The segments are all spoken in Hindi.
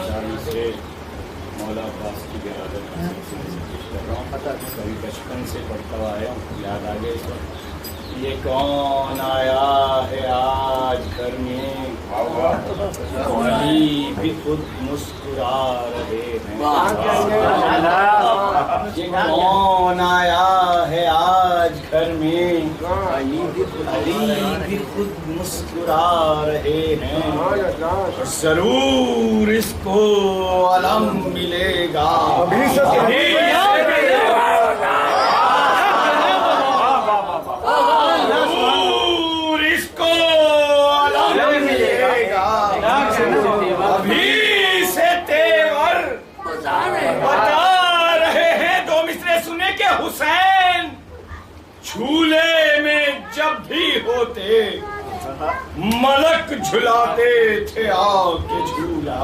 शादी से मौला अब्बास की विरादत कर रहा हूँ। कभी बचपन से पढ़ता हुआ आया हूँ, याद आ गया इस वक्त। ये कौन आया है आज घर में, कोई भी खुद मुस्कुरा रहे हैं। ये कौन आया है आज घर में, अली भी खुद मुस्कुरा रहे हैं। जरूर इसको अलम मिलेगा, अभी से तेवर बता रहे हैं। दो मिसरे सुने के हुसैन झूले में जब भी होते, मलक झुलाते थे आके झूला।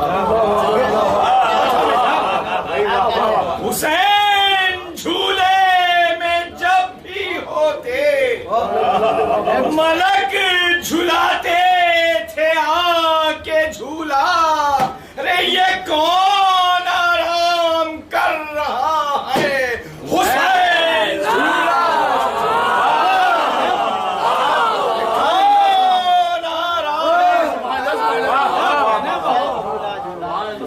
हुसैन झूले में जब भी होते, मलक झुलाते थे आके झूला। अरे ये कौन आराम कर रहा है, हुसैन झूला। कौन आराम,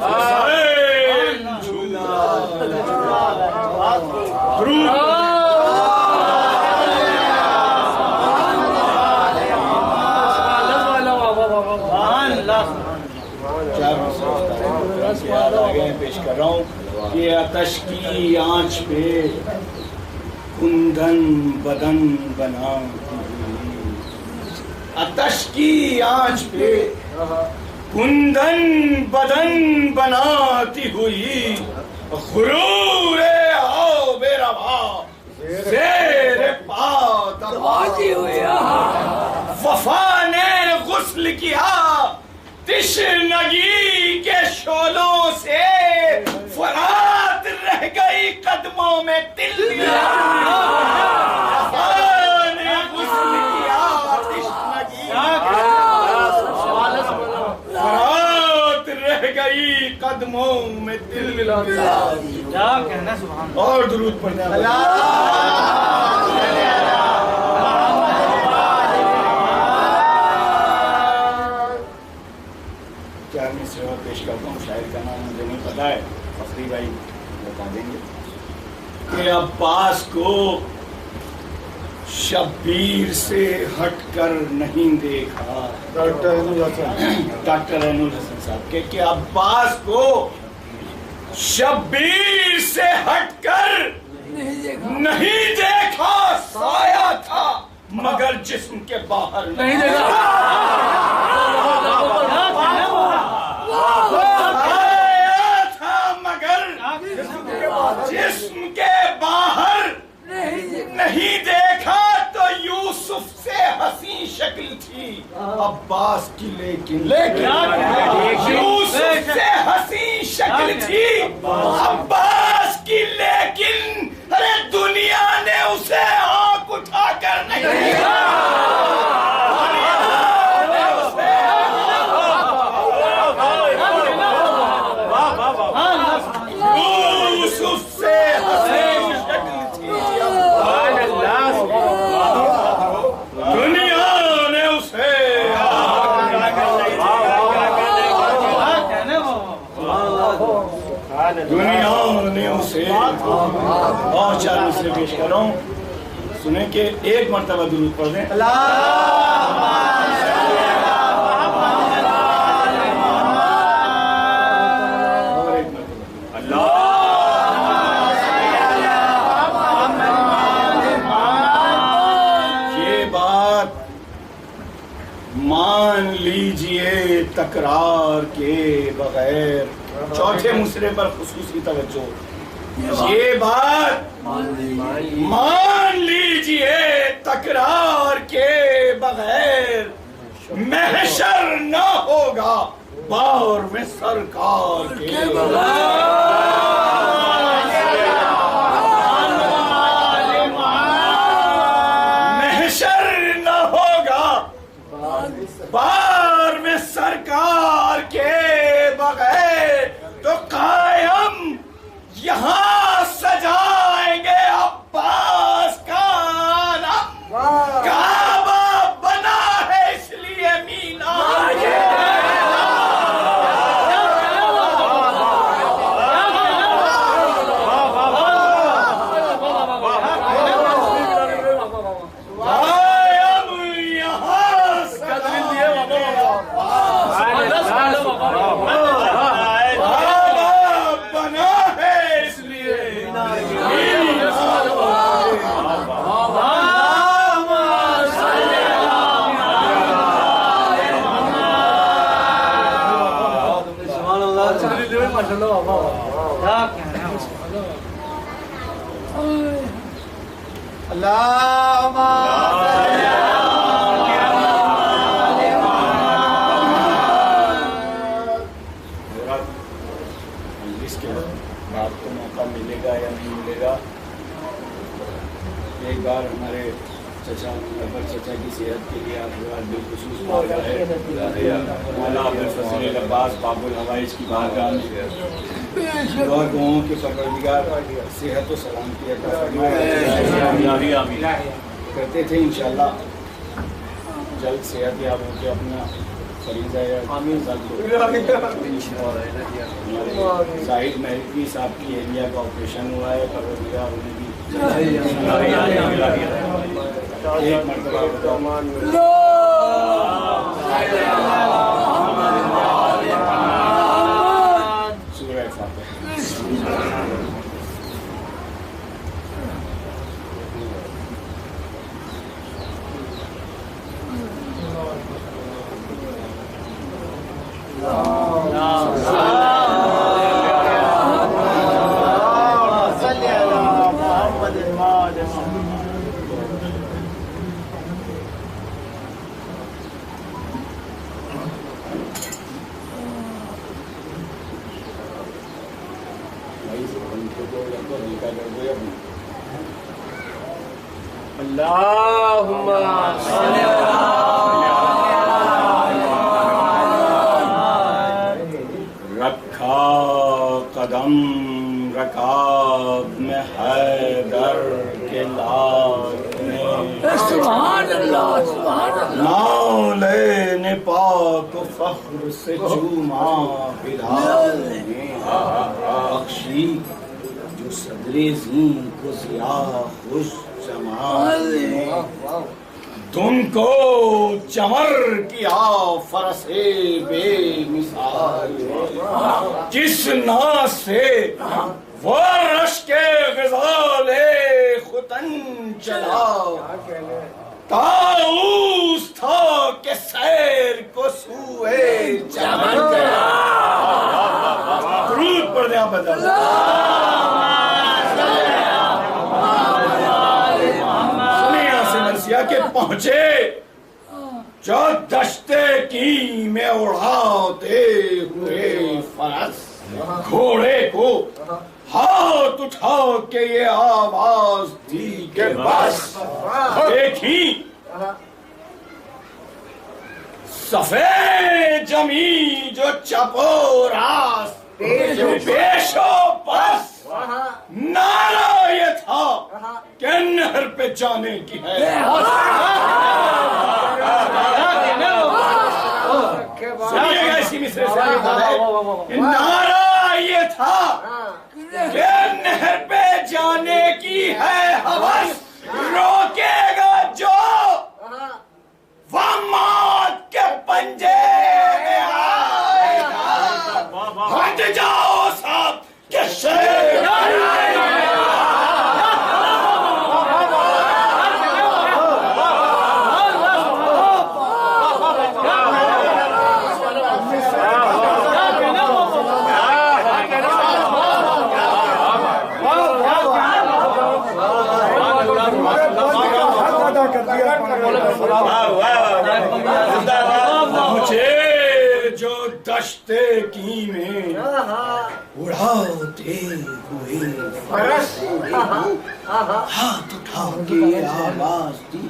हुसैन झूला। याद आ गए, पेश कर रहा हूँ कि आतश की आंच पे कुंदन बदन बना, आतश की आंच पे कुंदन बदन बनाती हुई, गुरूरे आओ मेरा भाव शेर पा दबाती हुई। वफा ने गुस्ल किया तिश्नगी के शोलों से, फरात रह गई कदमों में तिल मिला। ने गुस्ल किया तिश्नगी, फरात रह गई कदमों में तिल मिला। क्या कहना सुभान। और दुरूद पढ़ने पेश करता हूँ। शायर का नाम मुझे नहीं पता है, फखरी भाई बता देंगे। कि अब्बास को शब्बीर से हटकर नहीं देखा, डॉक्टर एनुल हसन साहब के, कि अब्बास को शब्बीर से हटकर नहीं देखा। साया था मगर जिस्म के बाहर नहीं देखा। जिस्म के बाहर नहीं देखा। तो यूसुफ से हसी शक्ल थी अब्बास की, लेकिन यूसुफ से हसी शक्ल थी अब्बास की, लेकिन अरे दुनिया ने उसे आंख उठाकर नहीं देखा। दुनिया ने उसे और चार मिसरे पेश कर रहा हूँ। सुने के एक मर्तबा दुरूद पढ़ दें। ये बात मान लीजिए तकरार के बगैर, चौथे मुसरे पर खुसूसी तवज्जो। ये बात मान लीजिए तकरार के बगैर, महशर न होगा बार में सरकार के बगैर। महशर न होगा बार में सरकार के बगैर। इसके बाद को मौका मिलेगा या नहीं मिलेगा। एक बार हमारे चचा अकबर चचा की सेहत के लिए आप बिलखुसूस अब्बास बाबुल हवाइज की बारगाह में और गाँवों के परवरदिगार सेहत व सलामती करते थे। इंशाअल्लाह जल्द सेहत याब होकर अपना फरीज़ा या जाहिद महरी साहब की एरिया का ऑपरेशन हुआ है, परवरदिगार उन्हें भी एक मरतबा सूरह फातिहा। रखा कदम रकाब में हैदर के लाल नाव लेने पाक फख्र से चूमा बिलाल ने बख्शी जो सदरे ज़ीं को ज़िया खुश जमाल ने तुमको चमर किया फरसे बेमिसाल जिस नाज से वो रश के ग़ज़ाले खुतन चला ताऊस था के सैर को सूए चमन दुरूद पढ़ दे आप बता के पहुंचे जो दश्ते की में उड़ाते हुए फरस घोड़े को हाथ उठा के ये आवाज दी के बस देखी सफेद जमी जो चपोरास पेशो बस नारा ये था कि नहर पे जाने की है। सुनिएगा इसी मिसरे से नारा ये था कि नहर पे जाने की है हवस रोकेगा जो वह मौत के पंजे में आएगा। हट जाओ सब के शेर मुझे जो दश्ते की में उड़ाते हुए हाथ उठा के आवाज दी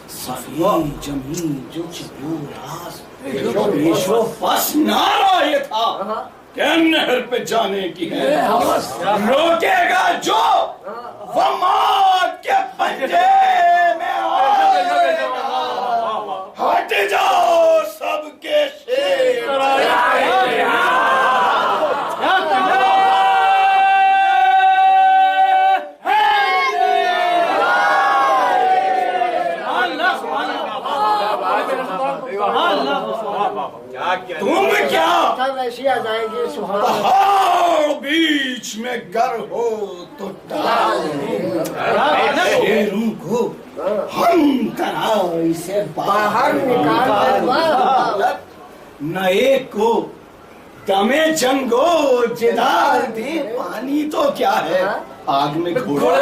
सफेद जमीन जो चपोरास पेशो बस नारा ये था कि नहर पे जाने की है रोकेगा जो वह मौत के पंजे में आएगा। हट जाओ सबके शेर तुम क्या पहाड़ बीच में गर हो तो शेरों को हम तराई से बाहर निकाल न एक को दमे जंगो जिदार दे पानी तो क्या है, आग में घोड़ा।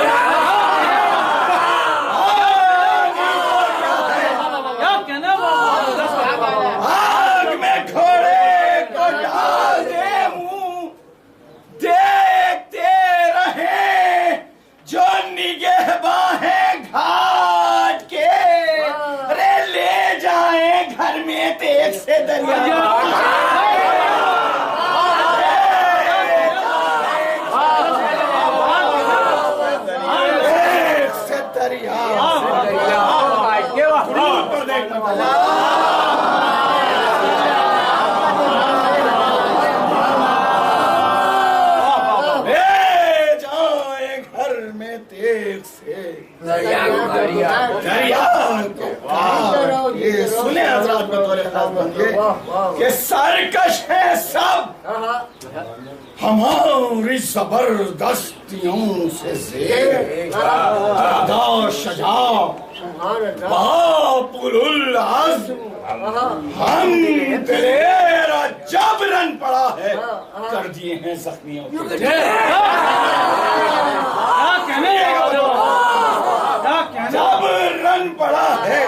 आग में घोड़े को डाल दे मुंह, देखते रहे जो निगहबाहें घाट के, अरे ले जाए घर में तेज से दरिया। ये सुने हजरात बतौर खास बंदे कि सरकश है सब हमारी जबरदस्तियों से शजा बापुल आज़्म हम तेरा जबरन पड़ा है कर दिए हैं जख्मियों को। जबरन पड़ा है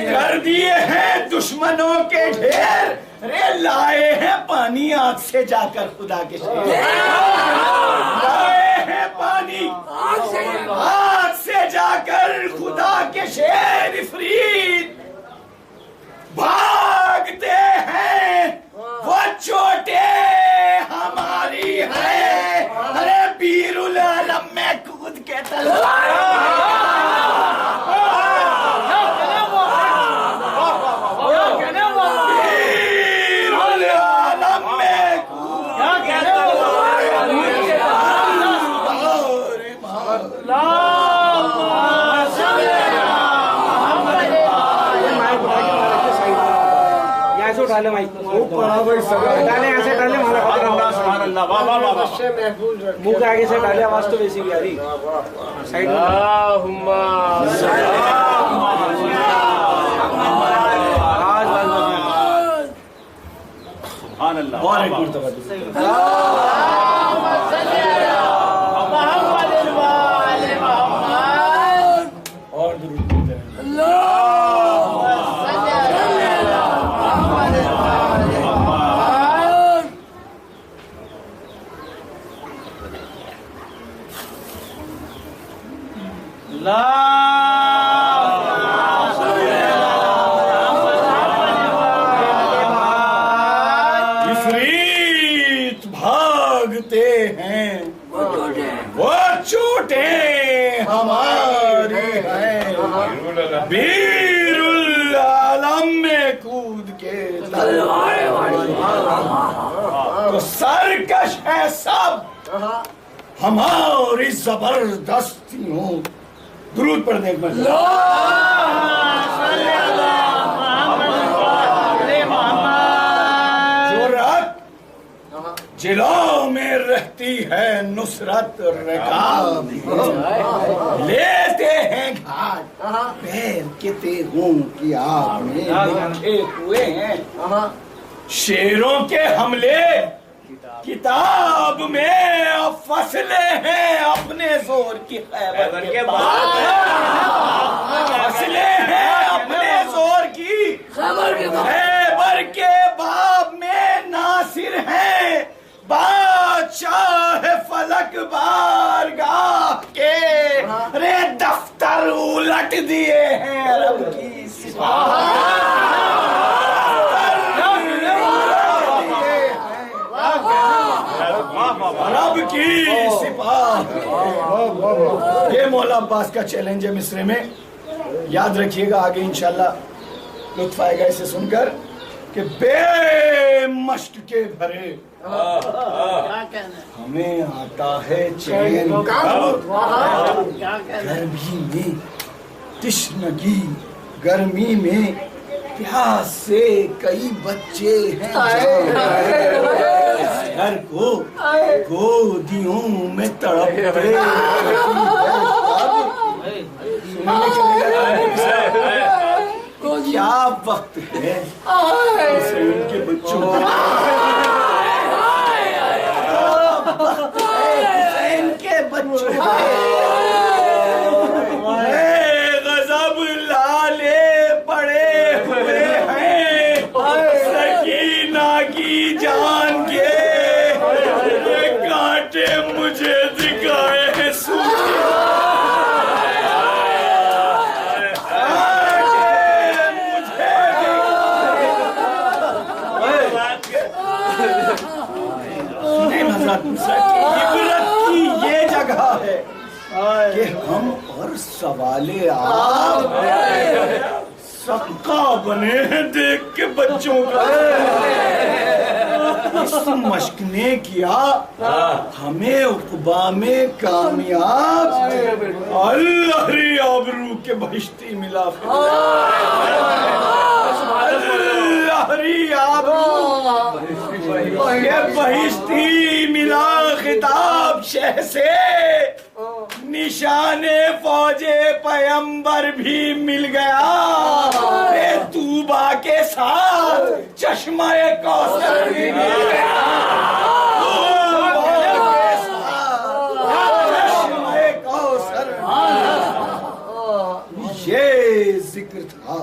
कर दिए हैं दुश्मनों के ढेर, रे लाए हैं पानी आग से जाकर खुदा के शेर। लाए हैं पानी आग से जाकर खुदा के शेर, इफरीत भागते हैं वो चोटे हमारी है, अरे बीरुल आलम में कूद के तलवार। डाले माइक डाले ऐसे डाले मुंह के आगे से डाले, आवाज तो वैसी भी आ रही साइड में। और एक मर्तबा और दुरूद पढ़ते हैं। इफरीत भागते हैं वो चोटे हमारी हैं, बीरुल आलम में कूद के तो सरकश है सब हमारी जबरदस्तियों। दुरूद पर देख जो रात जिलों में रहती है नुसरत रकाब, लेते हैं घाट पैर के तेगों की आग में लिखे हुए हैं शेरों के हमले किताब में, फसले हैं अपने जोर की खैबर के बाद, फसले हैं अपने जोर की खैबर के बाब में नासिर हैं बादशाह फलक बारगाह के, रे दफ्तर उलट दिए हैं रब की रब की सिपाह। ये मौला अब्बास का चैलेंज है मिस्रे में, याद रखिएगा। आगे इंशाल्लाह लुत्फ आएगा इसे सुनकर कि बेमश्क के भरे हमें आता है चैन गर्मी में, तिश्नगी गर्मी में प्यास से कई बच्चे हैं घर को गोदियों में तड़पते। क्या वक्त है उनके बच्चों की जान के ये कांटे मुझे दिखाए हैं इबरत की ये जगह है कि हम और सवाले आप सबका बने हैं देख के बच्चों का। इस मश्क ने किया हमें उक़बा में कामयाब, अल्लाह री आबरू के बहिश्ती मिला, अल्लाह री आबरू के बहिश्ती मिला, खिताब शह से निशाने फौजे पैगंबर भी मिल गया, तूबा के साथ चश्मा कौसर भी मिल गया, तूबा के साथ चश्मा कौसर। ये जिक्र था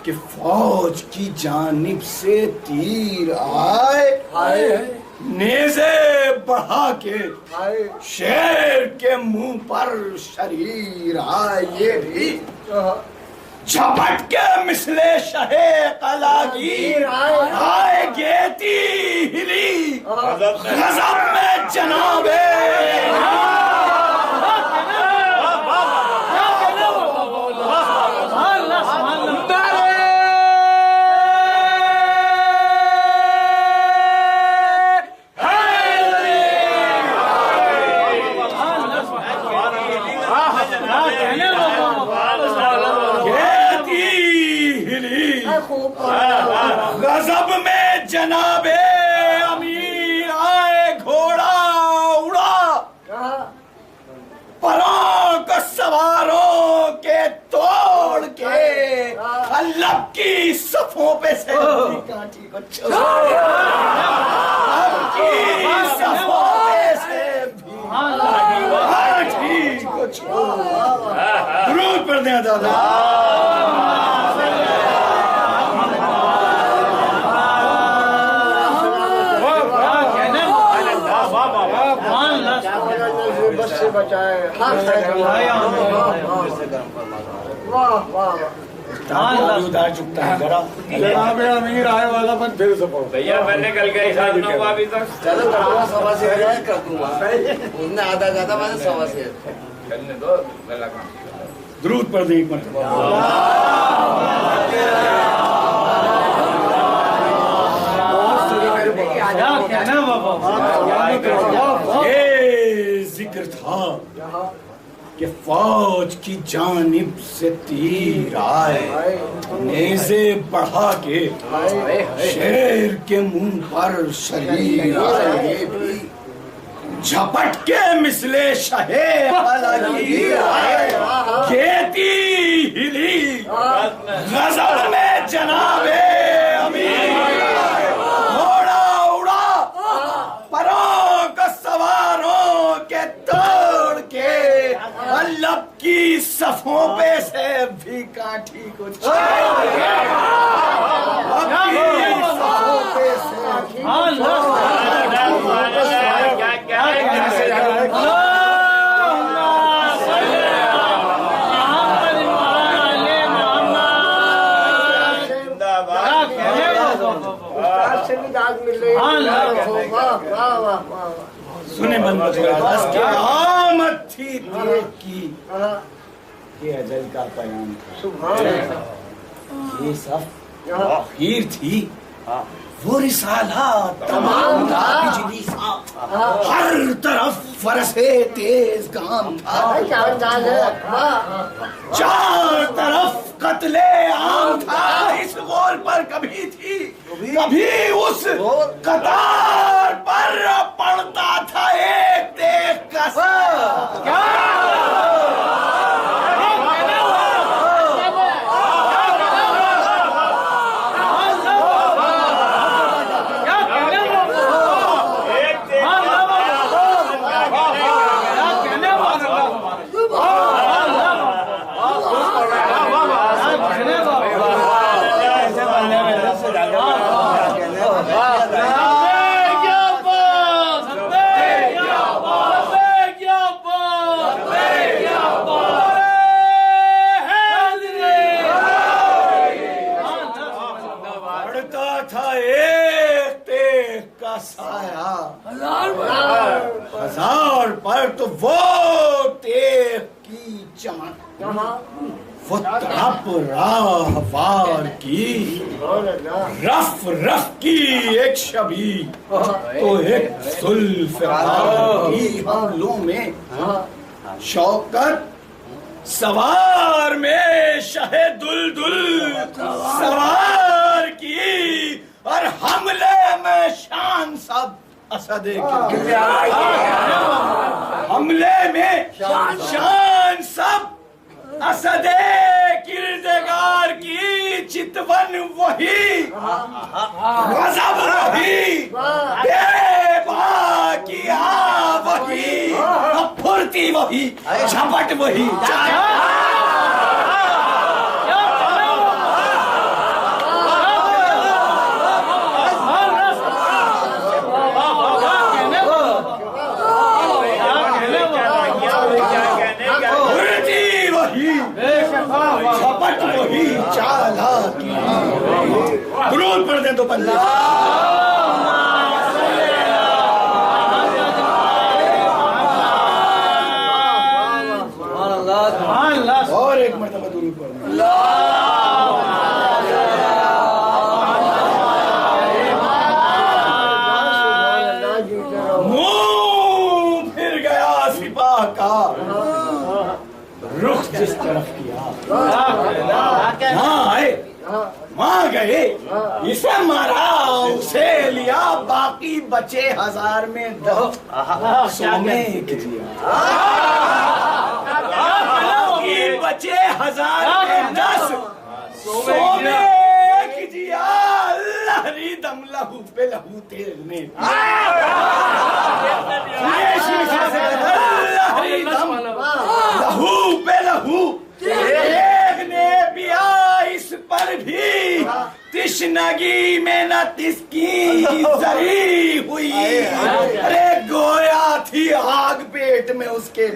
कि फौज की जानिब से तीर आए, नेज़े बढ़ा के शेर के मुंह पर शरीर आए, ये भी झपट के मिसले शहे कलागीर आए, गेती हिली गज़ब में जनाबे गजब में जनाबे अमीर आए, घोड़ा उड़ा परों को सवारों के तोड़ के, अल्लाह की सफों पे से कांटी को छोड़, सफों पे से भी कांटी को छोड़। दुरूद पढ़ दें दादा। से बचाए, उधार चुकता है जरा। जनाब अमीर आए वाला मन फिर से पढ़ो भैया, मैंने कल गए साहब नौ अभी तक। चलो करवा सवा से कर दूंगा, उसने आधा ज्यादा मैंने सवा से करने दो, पहला काम दुरूद पढ़ दे एक मरतबा। ये जिक्र था कि फौज की जानिब से तीर आए, नेज़े बढ़ा के शेर के मुंह पर शरीर आए, झपट के मिसले शहे कलागीर आए, गेती हिली गज़ब में जनाबे अमीर, घोड़ा उड़ा परों को सवारों के तोड़ के, अल्लाह की सफों पे से भी काठी को छोड़, सफों पे से सुने मन की आमद थी तेज की, ये अजल का पैगाम था, ये सब आखिर थी, वो रिसाला तमाम था, बिजली सा हर तरफ फरसे तेज काम था, चार तरफ कत्ले आम था, इस गोल पर कभी थी कभी उस कतार पर पड़ता था एक देख कस। लगता था एक तेग का साया, हजार पर तो वो तेग की चमक, वो तड़प राहवार की, रफ रफ की एक शबी, तो एक जुल्फ़िकार की बालों में शौकत, सवार में शहे दुलदुल सवार की, और हमले में शान सब असदे की, हमले में शान सब असदे किरदगार की, चितवन वही, गज़ब वही, बेबाकिया वही, फुर्ती वही, झपट वही, झपट वही, चालाकी। दुरूद पढ़ दे तो बंदे। और एक मरतबा दुरूद पढ़। मुंह फिर गया सिपाह का, रुख जिस तरफ किया, हाँ आए, वहाँ गए, इसे मारा, उसे लिया, बाकी बचे हजार में 10, सोने की जिया, बाकी बचे हजार में 10, सोने की जिया, लहरी दम लहू पे लहू तेरने, लहरी दम लहू पे लहू देखने पिया, इस पर भी तिश्नगी में न तिसकी जरी हुई, अरे गोया थी आग पेट में उसके,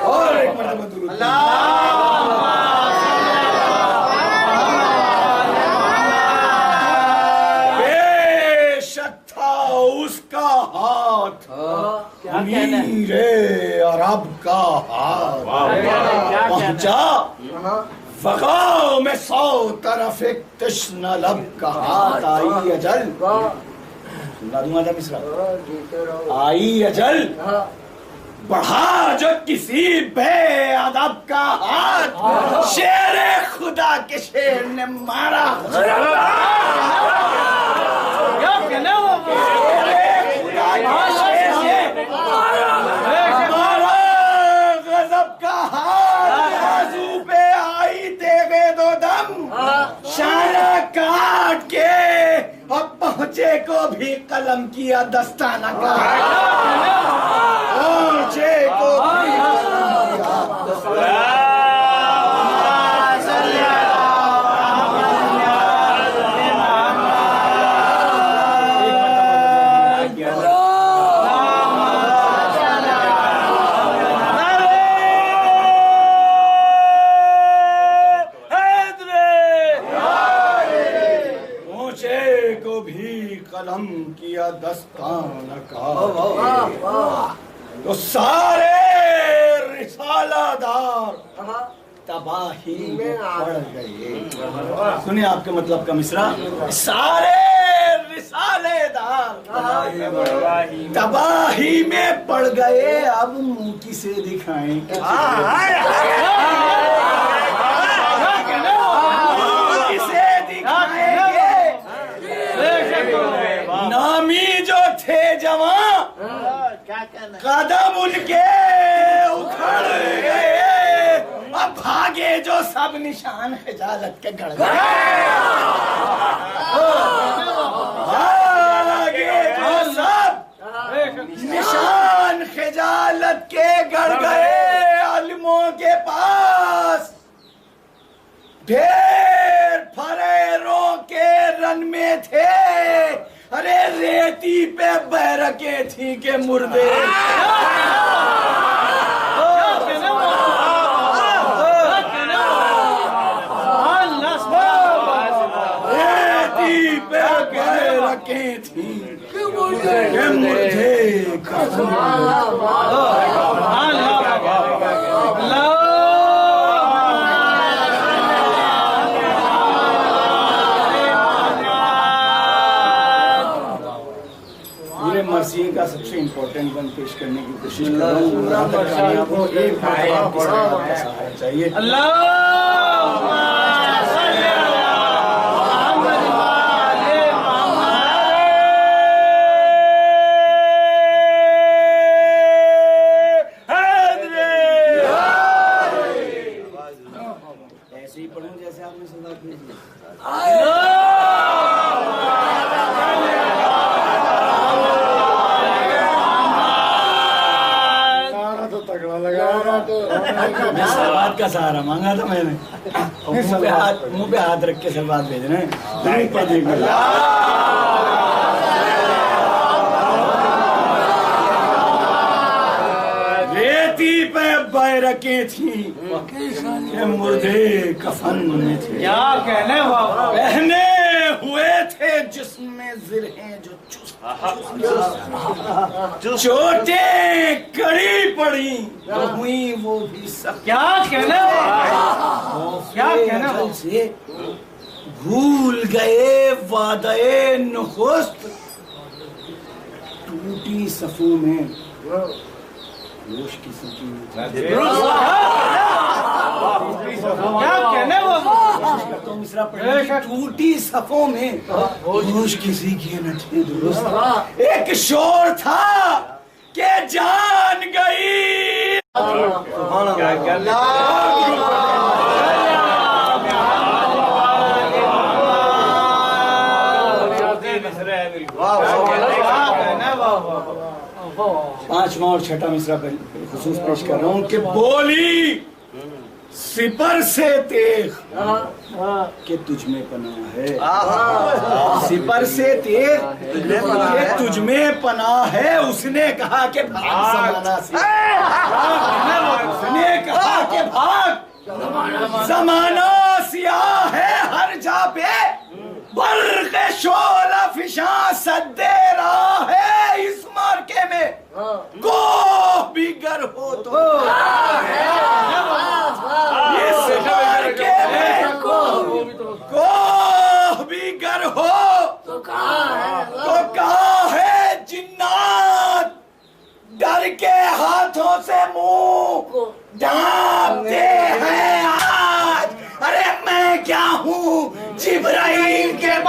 और एक मरतबा दुरूद। उसका हाथ मीरे अरब का हाथ पहुंचा, फगाओ में 100 तरफ एक तश्ना लब का हाथ, आई अजल, सुना दूंगा था मिश्रा, आई अजल, बढ़ा जो किसी बेअदब का हाथ, शेरे खुदा के शेर ने मारा, गजब का हाथ, बाजू पे आई तेगे दो दम, शाना काट के अब पहुंचे को भी कलम किया दस्ताना काट, पहुंचे को भी कलम किया दस्ताना का, तो सारे रिसालादार तबाही में पड़ गए। सुनिए आपके मतलब का मिसरा, सारे रिसालेदार तबाही में पड़ गए, अब मुंह किसे दिखाएं, किसे दिखाएंगे, नामी जो थे जवां, कदम उनके उखड़ गए, अब भागे जो सब निशान खजालत के गड़ गए, भागे जो सब निशान खजालत के गड़ गए, आलिमों के पास ढेर फरेरों के रन में थे, अरे रेती पे बैरके थी के मुर्दे, रखें थी के मुर्दे पूरे मरसिए का सबसे इम्पोर्टेंट वन पेश करने की कोशिश कर रहा हूँ। आपको एक सहारा चाहिए। ऐसे ही पढ़ूं जैसे आपने सदा की। सलवात का सहारा मांगा था मैंने। मुंह पे हाथ रख के सलवात भेजना है। रेती पे बैरकें थी के मुर्दे कफन में थे। क्या कहने बाबा, पहने हुए थे जिसमें जिरहें जो चोटें कड़ी पड़ी हुई वो भी सब। क्या कहने क्या कहने से भूल गए वादे नुखुस्त टूटी सफों में होश किसी की क्या कहने बाबा, मिश्रा पढ़े टूटी सफों में होश किसी की न थे दुरुस्त। एक शोर था के जान गई पांचवा और छठा मिसरा खुसूस पेश कर रहा हूँ कि बोली सिपर से तेग के तुझ में पनाह है। सिपर से तेग के तुझ में पनाह है। उसने कहा कि भाग ज़माना से, उसने कहा कि भाग ज़माना सियाह है हर जा पे बर्क़ शोला फिशा सद्दे रहा है। इस मार्के में गोह भी गर हो तो इस मार्के में गोह भी गर हो तो कहा है जिन्नात डर के हाथों से मुंह ढांपते हैं आज। अरे मैं क्या हूँ जिब्राइल के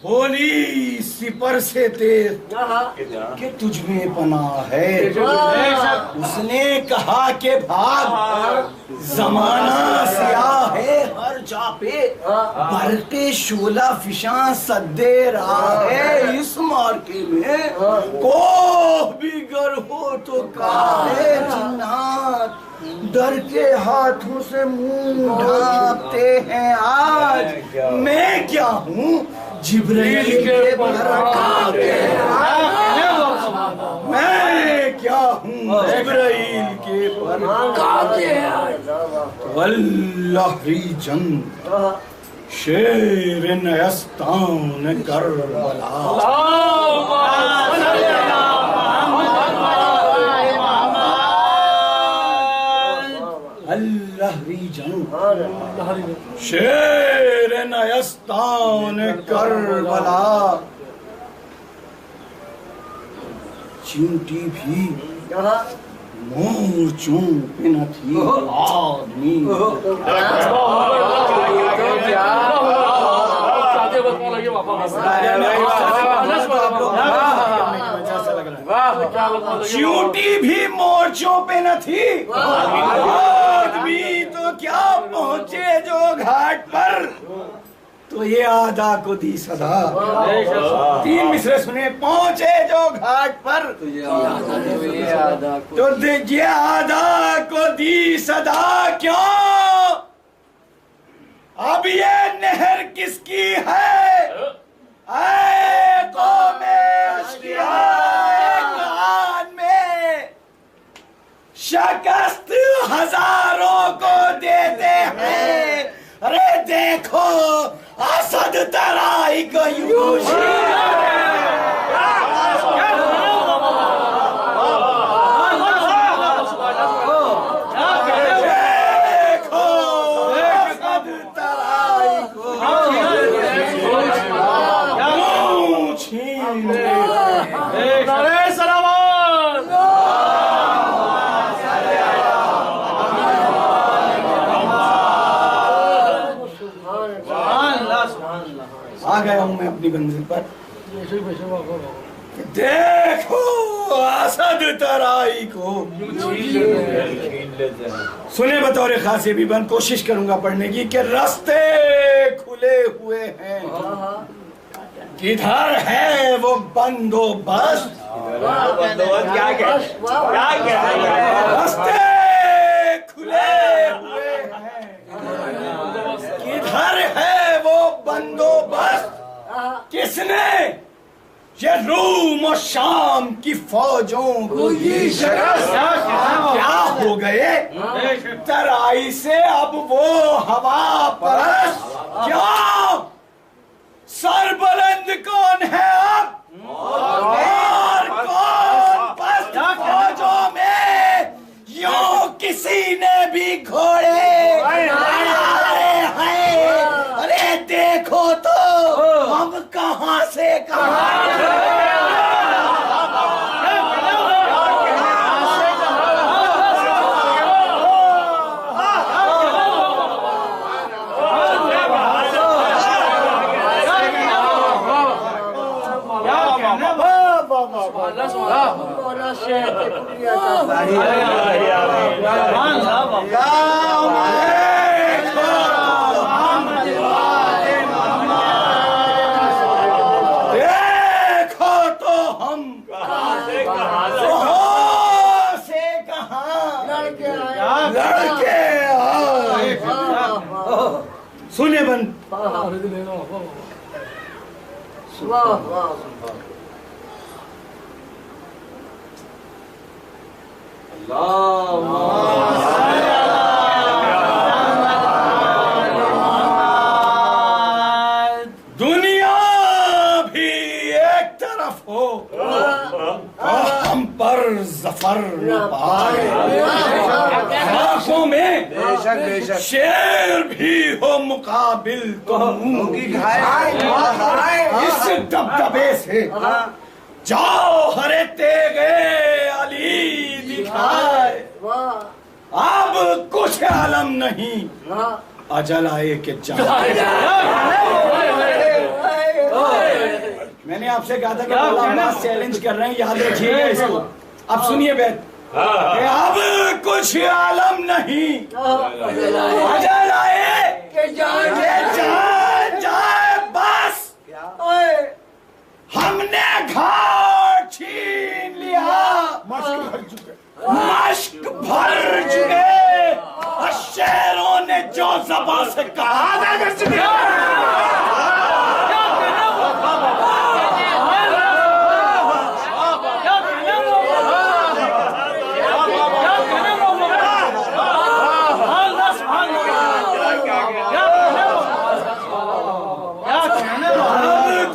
बोली सिपर से तेज कि तुझ में पनाह है। उसने कहा कि भाग ज़माना सियाह है हर जा पे बरक़े शोला फिशा सद्दे रहा है। इस मार्के में कोह भी गर हो तो काहे जिन्नात डर के हाथों से मुंह ढांपते हैं आज। मैं क्या हूँ जिब्राइल के बरकाते मैं क्या हूँ जिब्राइल के बरकाते वल्लाही जंग शेर नयस्तान करबला शेर नयस्तान करबला चींटी भी मोर्चों पे न थी आदमी चींटी भी मोर्चों पे न थी आदमी तो क्या पहुंचे जो घाट पर, तो ये आधा को दी सदा। 3 मिसरे सुने। पहुंचे जो घाट पर, तो ये आधा को दी सदा। क्यों अब ये नहर किसकी है? ऐ कौमे अश्किया, कान में शिकस्त हजारों को देते हैं। अरे देखो असद तराई को यूशी। आ गया हूं मैं अपनी मंजिल पर। देखो असद तराई को। सुने बतौर खासे भी बन कोशिश करूंगा पढ़ने की कि रास्ते खुले हुए हैं, किधर है वो बंदोबस्त? रास्ते खुले हुए हैं, किधर है वो बंदोबस्त? किसने ये रूम और शाम की फौजों को ये शिकस्त? क्या हो गए तराई से अब वो हवा परस? क्या सरबुलंद कौन है अब और कौन पस्त? फौजों में यूं किसी ने भी घोड़े लड़ाए हैं। अरे देखो तो हम कहां से कहां। देखो तो हम से कहां लड़के आए। सुने बन दुनिया भी एक तरफ हो और हम पर जफर न पाए। आंखों में शेर भी हो मुकाबिल तुम इस दबदबे से जाओ हरे तेगे अली दिखाए। अब कुछ आलम नहीं अजल आए के जाए। मैंने आपसे कहा था कि अल्लाह चैलेंज कर रहे हैं, याद रखिएगा इसको। अब सुनिए बैठ। अब कुछ आलम नहीं अजल आए के जाए बस। हमने घाट छीन लिया, मश्क भर चुके और शेरों ने जो ज़बान से कहा कर चुके।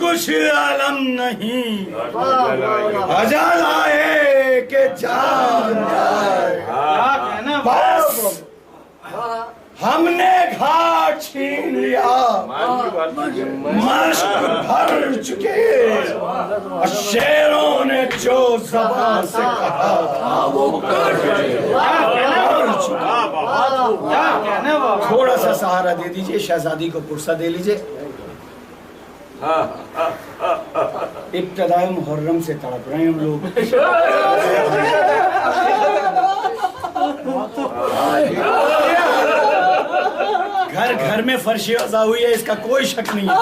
कुछ आलम नहीं अजल आए के जान जाए बस। हमने घाट छीन लिया, मश्क भर चुके और शेरों ने जो ज़बान से कहा था वो कर चुका। थोड़ा सा सहारा दे दीजिए, शहजादी को पुरसा दे लीजिए। इब्तिदाए मुहर्रम से तड़प रहे हैं हम लोग। अगर घर में फर्श अज़ा हुई है इसका कोई शक नहीं है,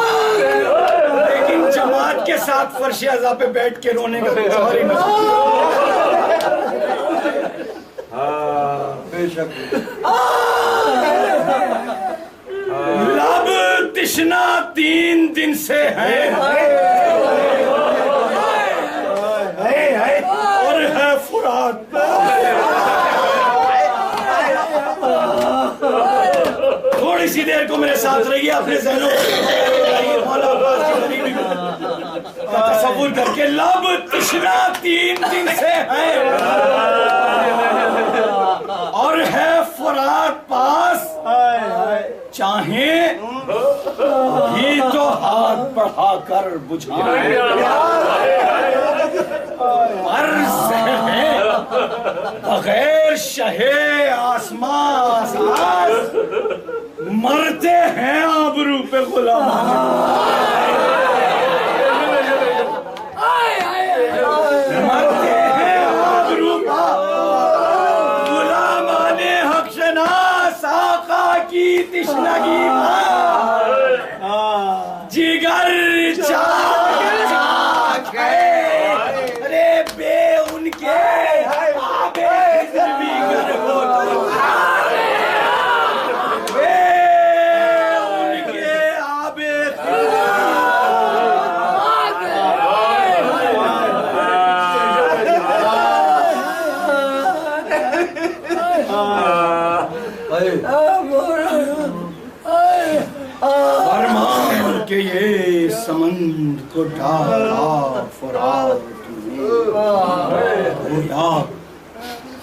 लेकिन जमात के साथ फर्श अज़ा पे बैठ के रोने का कुछ और ही बेशक लब तिश्ना 3 दिन से है और है फुरात। थोड़ी सी देर को मेरे साथ रहिए, अपने ज़हनों को मौला अब्बास की गरीबी का तसव्वुर करके। लब तिश्ना 3 दिन से है और है फुरात पास, चाहे ही तो हाथ बढ़ाकर बुझाए। अर्ज़ है बगैर शहे आसमां साज, मरते हैं आबरू पे गुलाम। मरते हैं आबरू पे गुलामाने हक़शनास आका की तिश्नगी जिगर चाक है। अरे बे उनके आबे भी गर हो तो बे उनके आबे फरमान के ये समंद को डाला फुरात गोया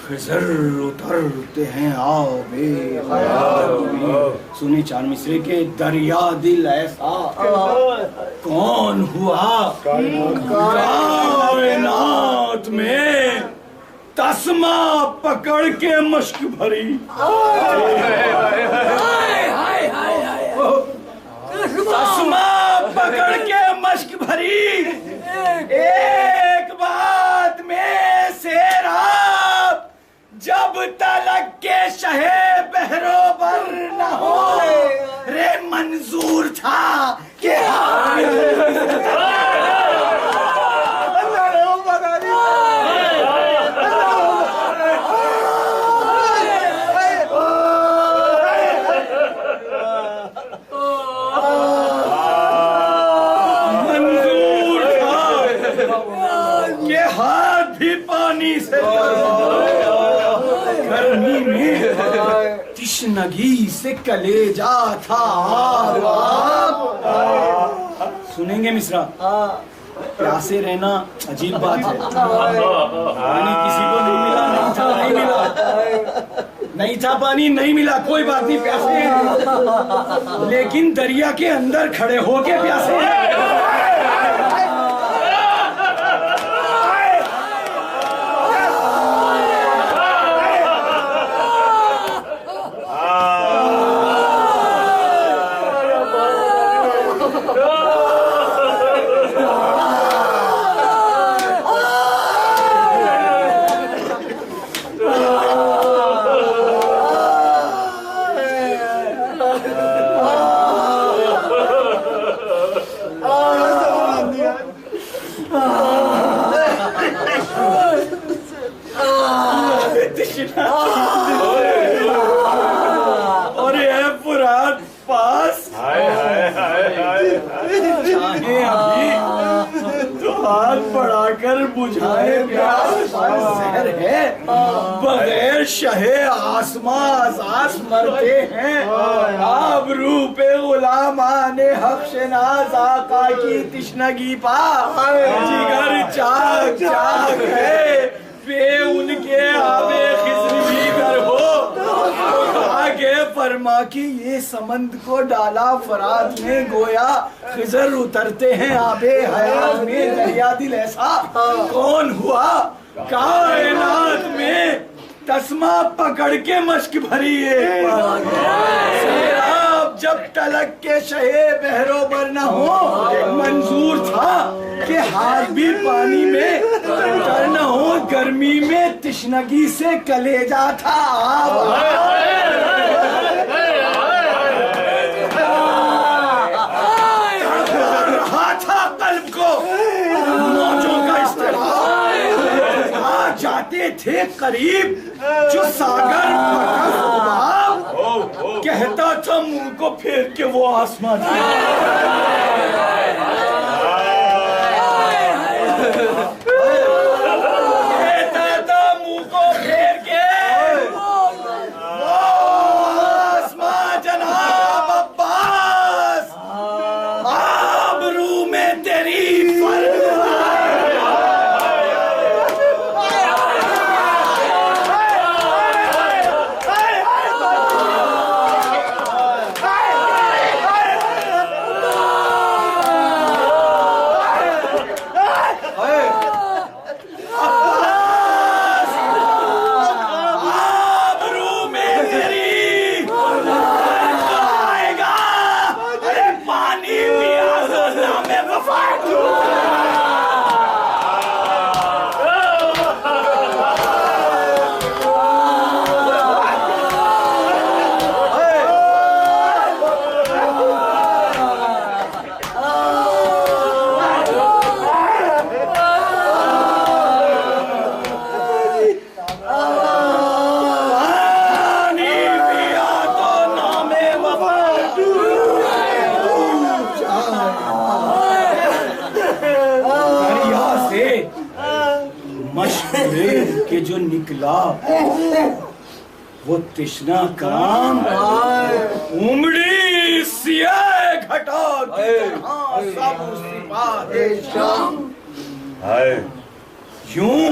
खिज़र उतरते हैं आबे हयात में। सुनी चांद मिसरे के दरिया दिल ऐसा कौन हुआ कायनात में, तस्मा पकड़ के मश्क भरी। तस्मा पकड़ के मश्क भरी, एक बात में सेराब, जब तलक के शहे बहरोबर न हो रे मंजूर था कि गर्मी में तिश्नगी से कलेजा था। सुनेंगे मिश्रा, प्यासे रहना अजीब बात है। पानी किसी को नहीं मिला, नहीं मिला, नहीं था पानी, नहीं मिला, कोई बात नहीं, प्यासे हैं। लेकिन दरिया के अंदर खड़े होके प्यासे हैं। और ये फुरात पास चाहे अभी तो हाथ बढ़ाकर बुझाए प्यास। जहर है बगैर शहे आसमां आस मरते हैं आबरू पे गुलामाने हक़शनास आका की तिश्नगी पा। जिगर चाक चाक है पे उनके आबे खिज़र भी गर हो। आगे फरमा की ये समंद को डाला फरात में, गोया खिज़र उतरते हैं आबे हयात में। दरिया दिल ऐसा कौन हुआ कायनात में, तस्मा पकड़ के मश्क भरी है। जब तलक के शहे बहरोबर न हो मंजूर था कि हाथ भी पानी में तर न हो। गर्मी में तिश्नगी से कलेजा था था कल्ब को मौजों का इस्तेमाल। आ जाते थे करीब जो सागर कहता था मुंह को फेर के वो आसमान। कहता था मुंह को फेर के वो आसमान। जनाब अब्बास आबरू में तेरी फर्क के जो निकला वो तिश्ना काम उमड़ी सिया घटा यूं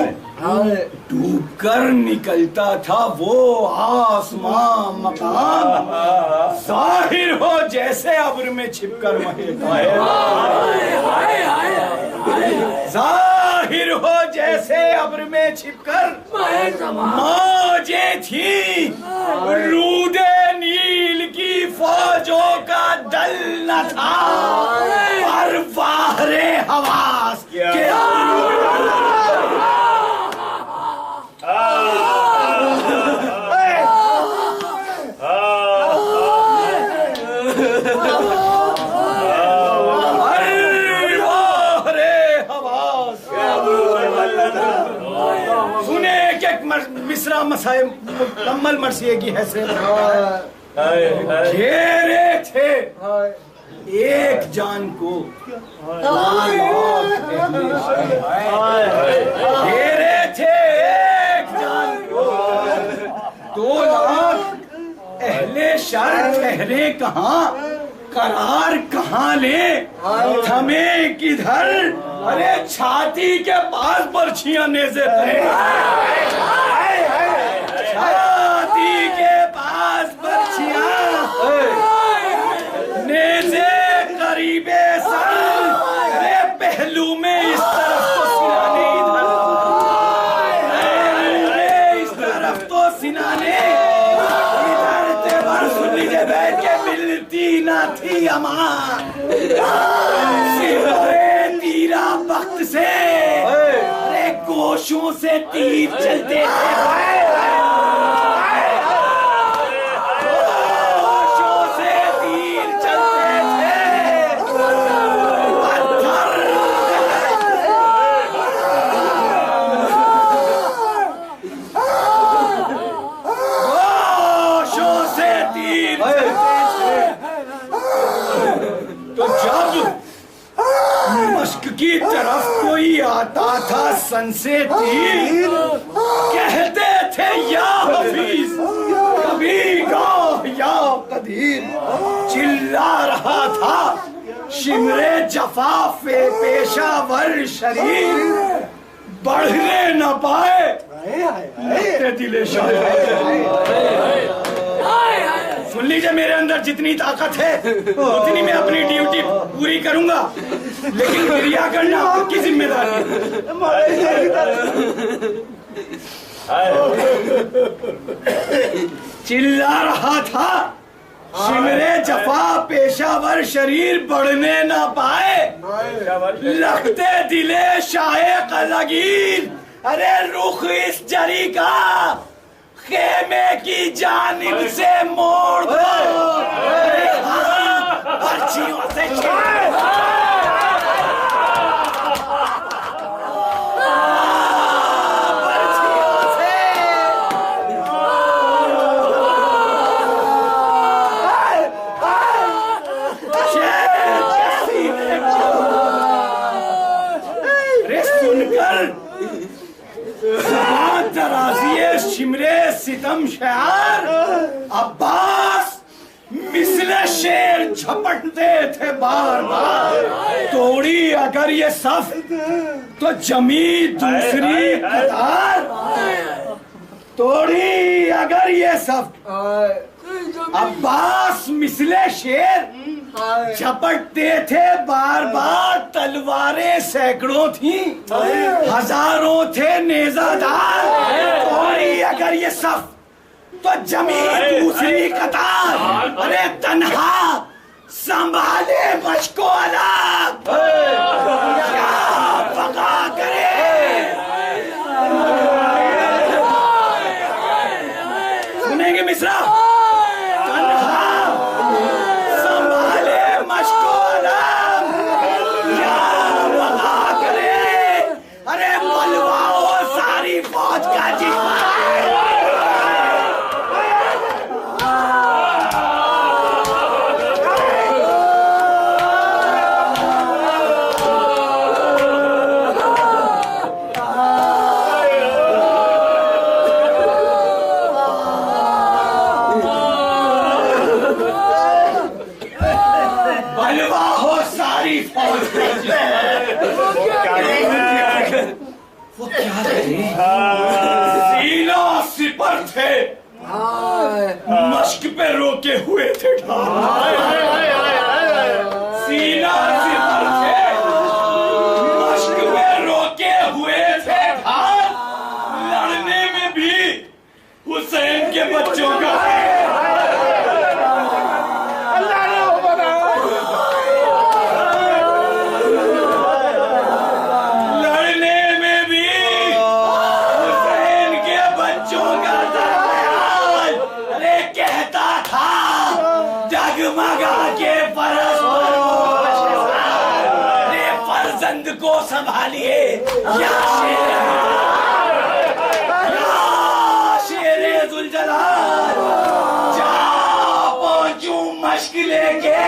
डूब कर निकलता था वो आसमां मकाम। जाहिर हो जैसे अब्र में छिपकर महकता है। जाहिर हो जैसे अब्र में छिपकर मौजें थी। रूदे नील की फौजों का दल न था पर बाहरे हवास के मिसरा मसाए मुकम्मल मरसिए की हैसियत घेरे थे एक जान को घेरे थे एक जान को 2 लाख अहले शर ठहरे कहाँ करार कहाँ ले थमे किधर। अरे छाती के पास बर्छियां नेज़े थे। छाती के पास बर्छियां नेज़े करीबे सर। अरे पहलू में इस तरफ तो सिनाने इधर इस तरफ तो सिनाने इधर तेवर सुन लीजिए बैठ के मिलती ना थी अमान। तीरा वक्त से अरे गोशों से तीर चलते थे। गोशों से तीर चलते थे। गोशों से तीर चलते थे। तो जब मश्क की तरफ कोई आता था सन से तीर कहते थे या हफीज कभी गाह या कदीर। चिल्ला रहा था शिमरे जफा पेशावर शरीर बढ़ने न पाए दिले शायर। सुन लीजिए मेरे अंदर जितनी ताकत है उतनी मैं अपनी ड्यूटी पूरी करूंगा लेकिन क्रिया करना आपकी जिम्मेदारी है। चिल्ला रहा था शिमरे जफा पेशावर शरीर बढ़ने ना पाए लगते दिले शायक अलगीर। अरे रुख इस जरी का खेमे की जानिब से मोड़ दो। पर्चियों से दराजिए शिमरे सितम शयार अब्बास मिसले शेर झपटते थे बार बार। तोड़ी अगर ये सफ तो जमी दूसरी कतार। तोड़ी अगर ये सफ अब्बास मिसले शेर झपटते थे बार बार। तलवारें सैकड़ों थी हजारों थे नेजादार। तोड़ी अगर ये सफ तो जमी दूसरी कतार। अरे तन्हा संभाले मुझको अलग क्या बका करे। सुनेंगे मिश्रा? तन्हा संभाले मुझको अलग क्या बका करे। अरे बुलवाओ सारी फौज का जिम्मा। वो क्या करे? सीना सिपर थे मश्क पे रोके हुए थे सीना सिपर थे मश्क पे रोके हुए थे लड़ने में भी हुसैन के बच्चों का को संभालिए या शेरे जुलजलाल। जा पहुंचू मश्क लेके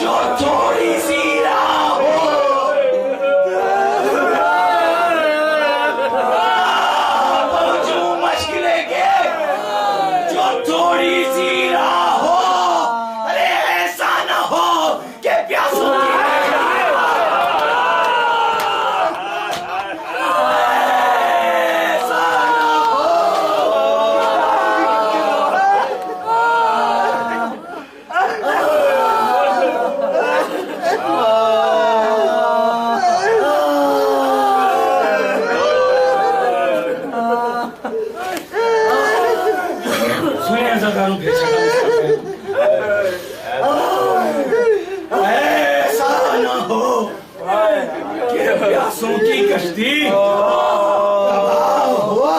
जो थोड़ी सी राह हो। पहुंचू मश्क लेके जो थोड़ी सी राह हो। अरे ऐसा ना हो कि प्यासों की ऐसा न हो कि प्यासों की कश्ती तबाह हो।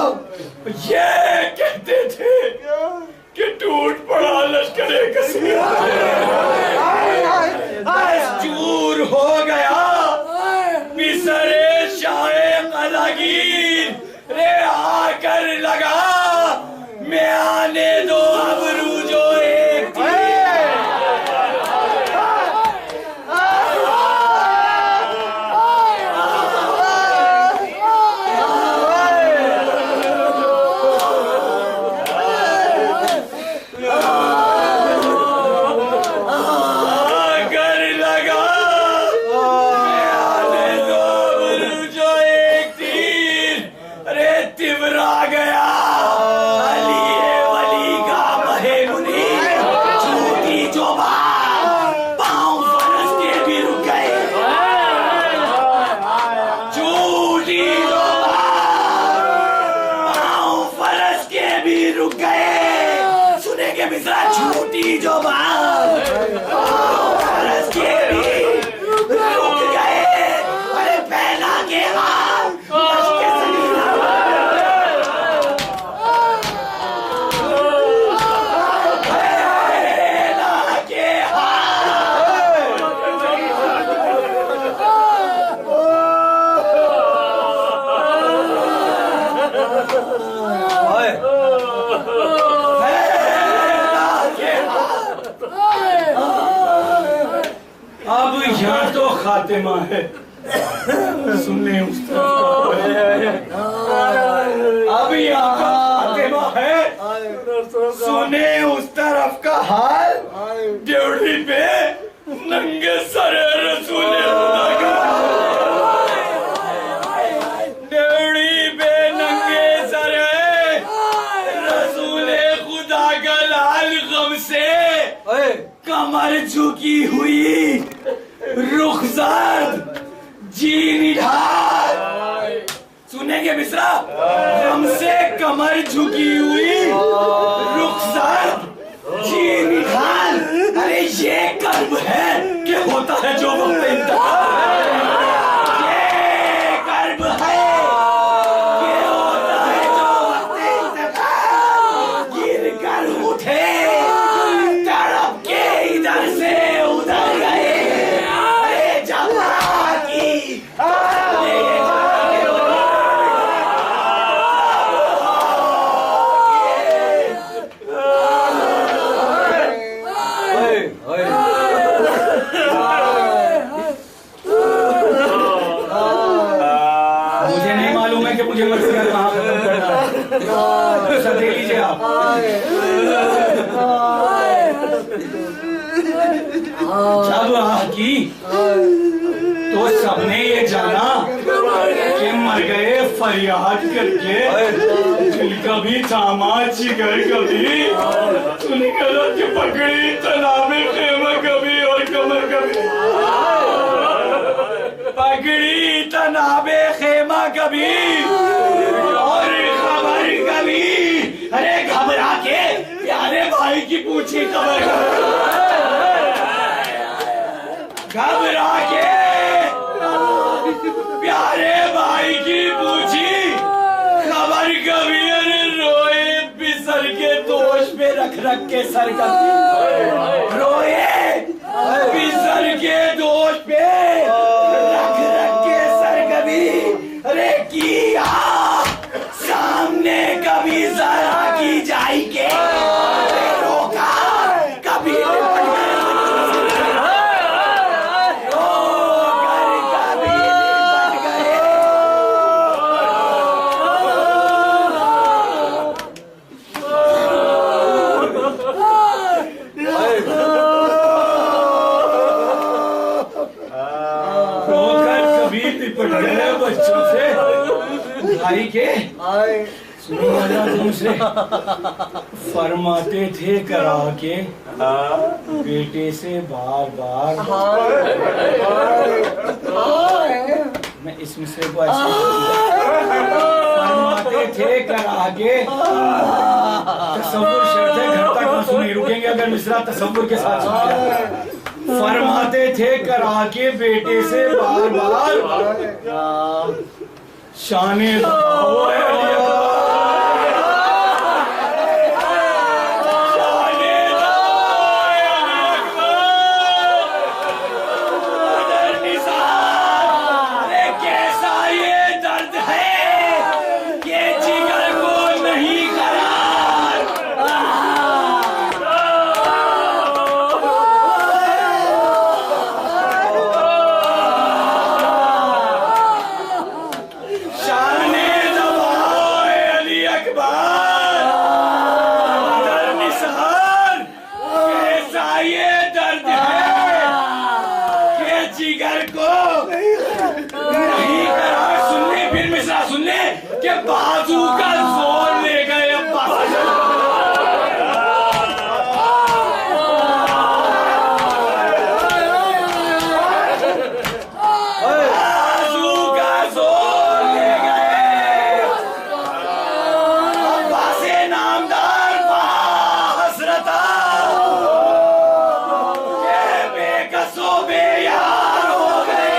ये कहते थे कि टूट पड़ा लश्करे कसीर चूर हो गया पिसरे शाहे कलागीर। रे आकर लगा मैं आने दो अबरू जो एक झूठी जो बात के भी रुक गए। अरे पहला के हाथ अब यहाँ तो खातिमा है। सुनने उस तरफ अब यहाँ का फातिमा है, सुने उस तरफ का हाल, ड्यूटी पे नंगे सर रसूल खुदा का, ड्यूटी पे नंगे सर रसूल खुदा का लाल गम से कमर झुकी हुई, रुखसार जी निढाल, सुनेंगे मिश्रा, हमसे कमर झुकी हुई, रुखसार जी निढाल। अरे ये कर्म है कि होता है जो वक्त इंतकाल, ये कर्म है कि होता है जो वक्त इंतकाल, गिर कर उठे तड़प के इधर से उधर गए, अरे जमा की मुझे नहीं मालूम है कि मुझे मसीहा कहाँ खत्म करना है, सब देख लीजिए आप। जब आह की तो सबने ये जाना कि मर गए फरियाद करके, दिल कभी थामा जिगर कभी, सुनी गलत की पकड़ी तनावे खेमा कभी और कमर कभी, पकड़ी तनावे खेमा कभी और खबर कभी, अरे घबरा के प्यारे भाई की पूछी खबर, घबरा के प्यारे भाई की पूछी खबर कभी, अरे रोए बिसर के दोष पे रख रख के सर कभी, रोए बिसर के दोष पे रख रख के सर कभी, अरे किया सामने कभी जरा की जाई के, रोका कभी बच्चों से भाई के दूसरे फरमाते थे करा के बेटे से बार बार, मैं इस मिसरे को ऐसे फरमाते थे करा के, तसव्वुर शर्त है, घर तक आंसू नहीं रुकेंगे अगर मिसरा तसव्वुर के साथ सुना जाए। फरमाते थे करा के बेटे से बार बार, शाने के बाजू का जोर ले गए बाजू का जोर ले गए, अब्बासे नामदार हसरता के बेकसो बेयार हो गए।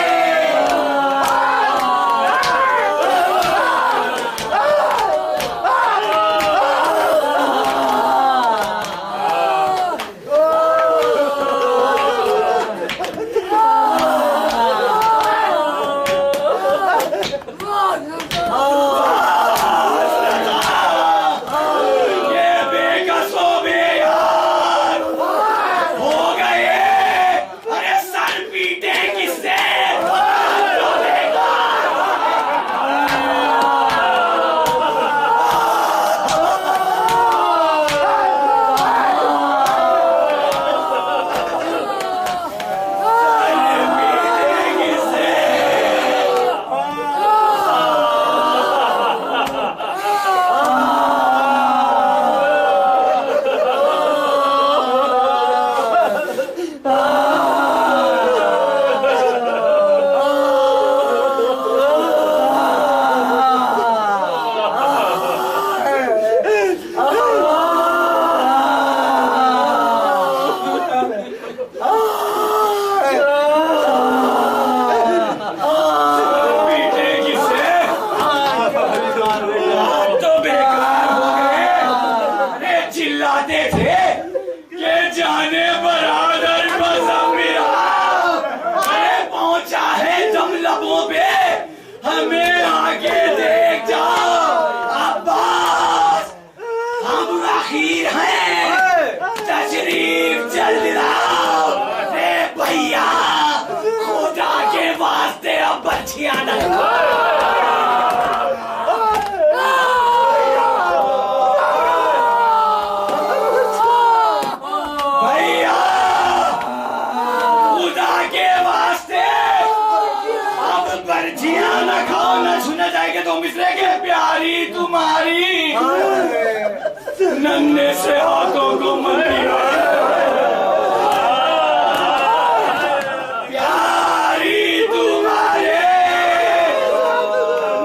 लबों पे हमें आके देख जाओ अब्बास, हम अखीर हैं, तशरीफ जल्दी लाओ। रे भैया खुदा के वास्ते अब बच्चियां न तो मिसरे के प्यारी तुम्हारी नन्हे से हाथों को मंदी प्यारी तुम्हारे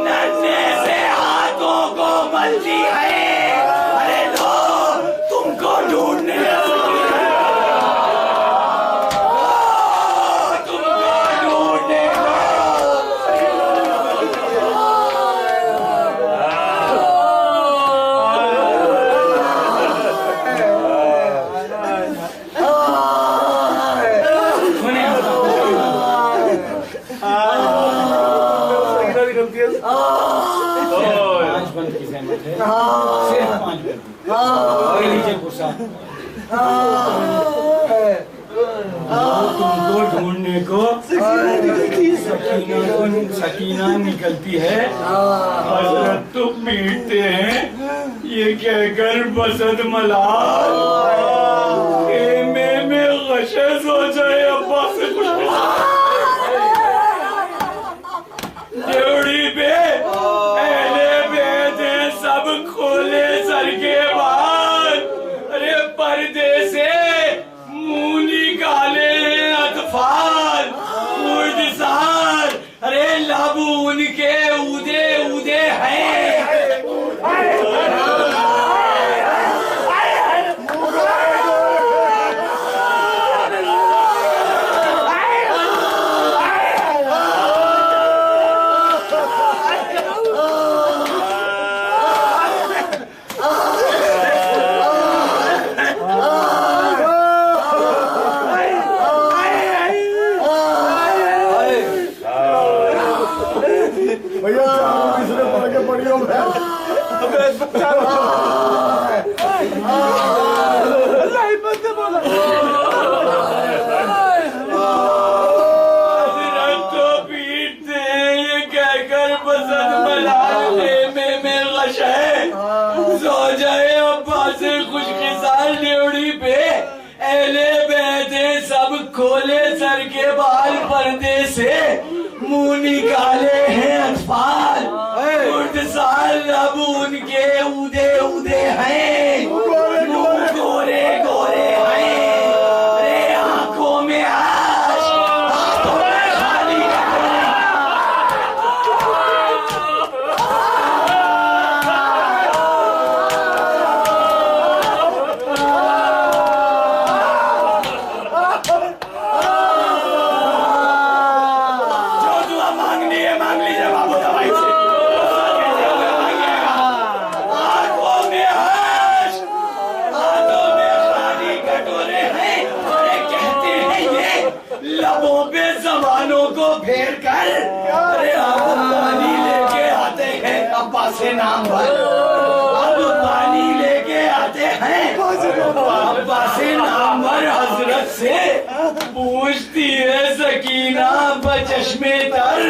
नन्हे से हाथों को मंदी है। अरे लो तुमको ढूंढने तुमको ढूंढने को सकीना निकलती है, हजरत तो पीटते हैं ये कहकर बसत मलाल में गशेज हो जाए अब्बा से कुछ ड्योड़ी पे पहले बेटे सब खोले सर के बाद, अरे पर्दे से मुंह निकाले अतफाल मुर्दसार, अरे लब उनके उदे उदे हैं। खोले सर के बाल पर्दे से मुंह निकाले हैं अतफाल मुर्दसाल, अब उनके उदे उदे हैं, मुंह गोरे गोरे हैं, अरे आंखों में आश, हाथों में खाली को फेर कर, अरे अब पानी लेके आते हैं अब्बा से नाम भर, अब पानी लेके आते हैं अब्बा से नाम भर। हजरत से पूछती है सकीना बचश्मे तर,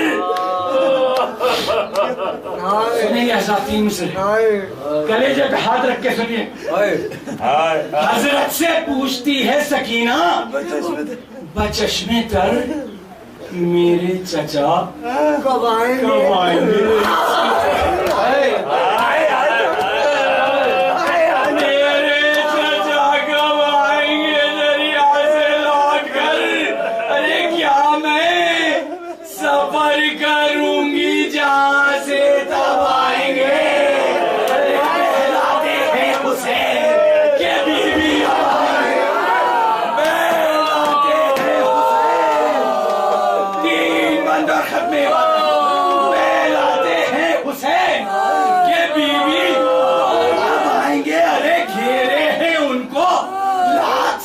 सुनिए असातीन से कलेजे पे हाथ रख के सुनिए। हजरत से पूछती है सकीना बचश्मे तर, मेरे चचा कब आएंगे? मेरे चचा कब आएंगे दरिया से लौट कर? अरे क्या मैं सफर करूंगी जहाँ से तब आएंगे? अरे कहलाते हैं उसे के बीवी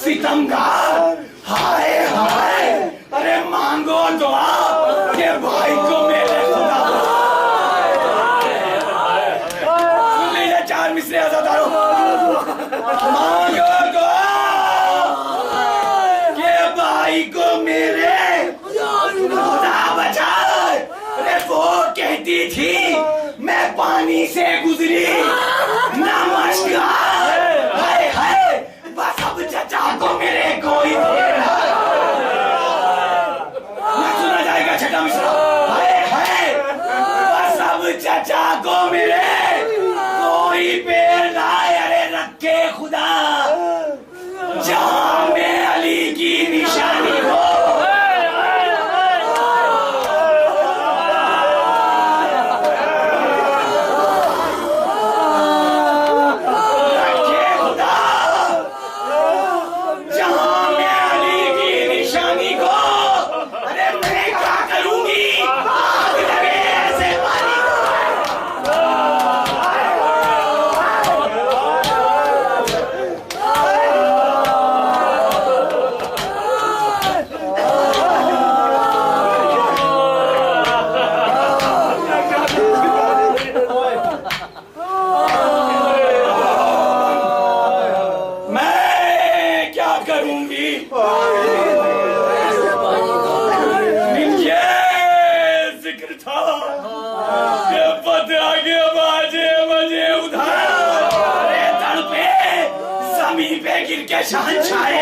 सितमगार, हाय हाय, अरे मांगो दुआ के भाई को मांगो के भाई को मेरे खुदा बचाए। अरे वो कहती थी मैं पानी से गुजरी, नमस्कार। हाय हाय बस अब चचा को मेरे कोई सुना जाएगा छठा मिश्रा। हाय हाय बस अब चचा को मेरे कोई पैर लाए। अरे रखे खुदा जहां में अली की निशानी हो। शहंशाहे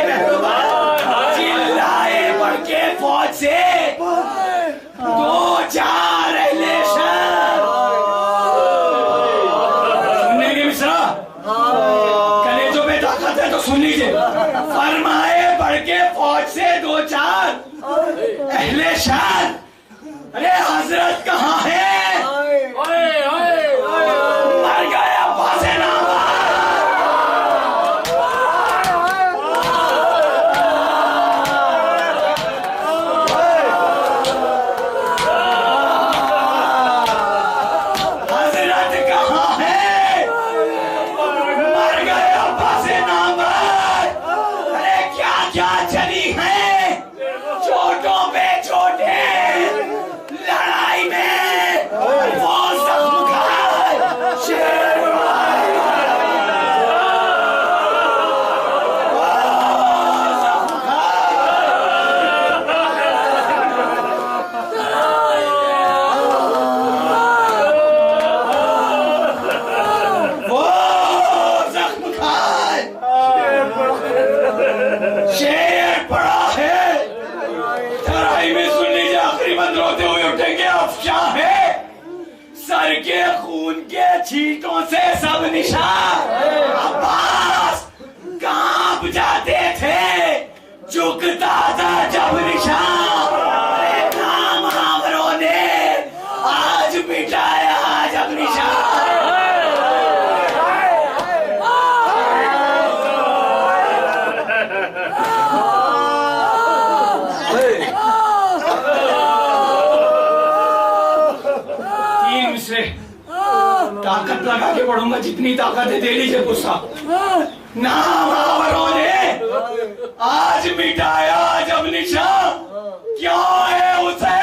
चिल्लाए बढ़ के फौज से दो चार अहले शहर। सुनने के मिश्रा कलेजों में ताकत है तो सुन लीजिए। फरमाए बढ़ के फौज से दो चार अहले शहर। अरे हजरत कहाँ है? मर गए अब्बास नामा। सर के खून के छींटों से सब निशान अब्बास कांप जाते थे, झुकता था जब निशान। नाम हमरों ने आज मिटाया जब निशान। ताकत लगा के पढ़ूंगा, जितनी ताकत है दे लीजिए गुस्सा। नाम आवरों ने आज मिटाया जब निशान, क्यों है उसे